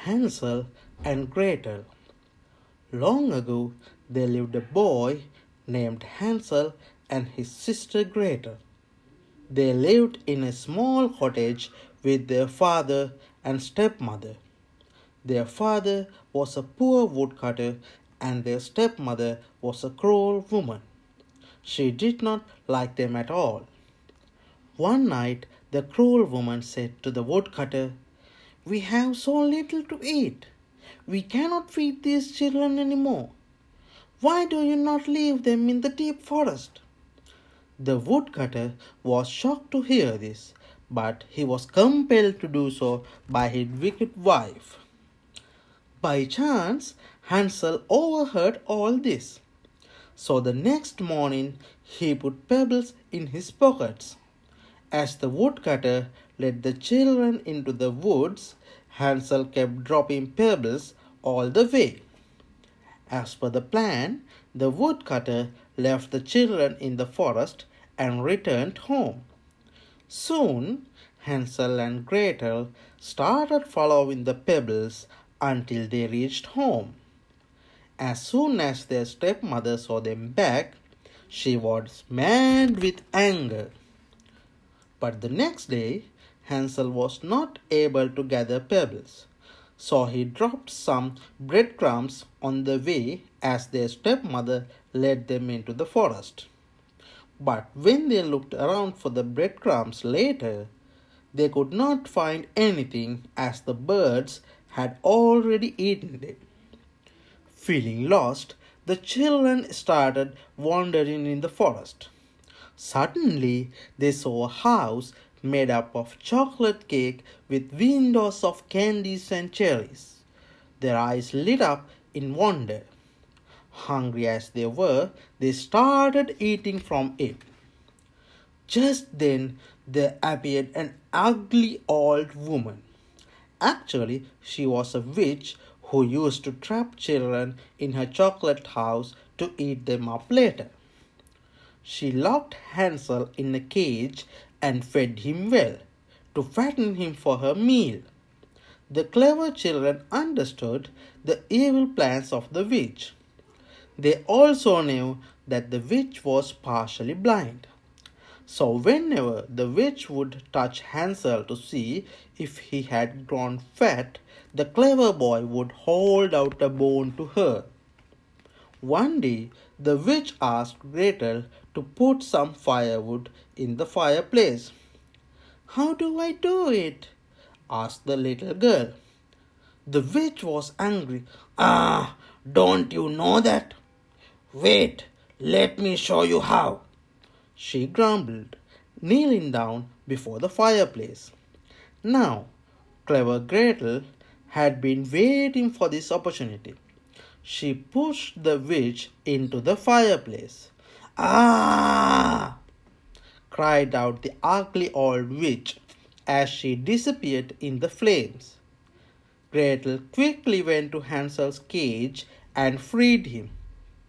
Hansel and Gretel. Long ago, there lived a boy named Hansel and his sister Gretel. They lived in a small cottage with their father and stepmother. Their father was a poor woodcutter and their stepmother was a cruel woman. She did not like them at all. One night, the cruel woman said to the woodcutter, "We have so little to eat. We cannot feed these children any more. Why do you not leave them in the deep forest?" The woodcutter was shocked to hear this, but he was compelled to do so by his wicked wife. By chance, Hansel overheard all this. So the next morning he put pebbles in his pockets. As the woodcutter led the children into the woods, Hansel kept dropping pebbles all the way. As per the plan, the woodcutter left the children in the forest and returned home. Soon, Hansel and Gretel started following the pebbles until they reached home. As soon as their stepmother saw them back, she was mad with anger. But the next day, Hansel was not able to gather pebbles, so he dropped some breadcrumbs on the way as their stepmother led them into the forest. But when they looked around for the breadcrumbs later, they could not find anything as the birds had already eaten them. Feeling lost, the children started wandering in the forest. Suddenly, they saw a house made up of chocolate cake with windows of candies and cherries. Their eyes lit up in wonder. Hungry as they were, they started eating from it. Just then, there appeared an ugly old woman. Actually, she was a witch who used to trap children in her chocolate house to eat them up later. She locked Hansel in a cage and fed him well, to fatten him for her meal. The clever children understood the evil plans of the witch. They also knew that the witch was partially blind. So whenever the witch would touch Hansel to see if he had grown fat, the clever boy would hold out a bone to her. One day, the witch asked Gretel to put some firewood in the fireplace. "How do I do it?" asked the little girl. The witch was angry. "Ah, don't you know that? Wait, let me show you how," she grumbled, kneeling down before the fireplace. Now, clever Gretel had been waiting for this opportunity. She pushed the witch into the fireplace. "Ah!" cried out the ugly old witch as she disappeared in the flames. Gretel quickly went to Hansel's cage and freed him.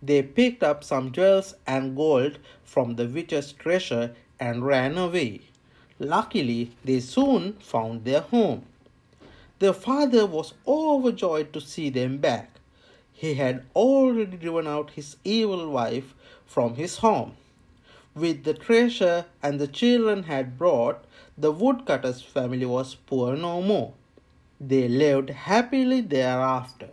They picked up some jewels and gold from the witch's treasure and ran away. Luckily, they soon found their home. Their father was overjoyed to see them back. He had already driven out his evil wife from his home. With the treasure and the children had brought, the woodcutter's family was poor no more. They lived happily thereafter.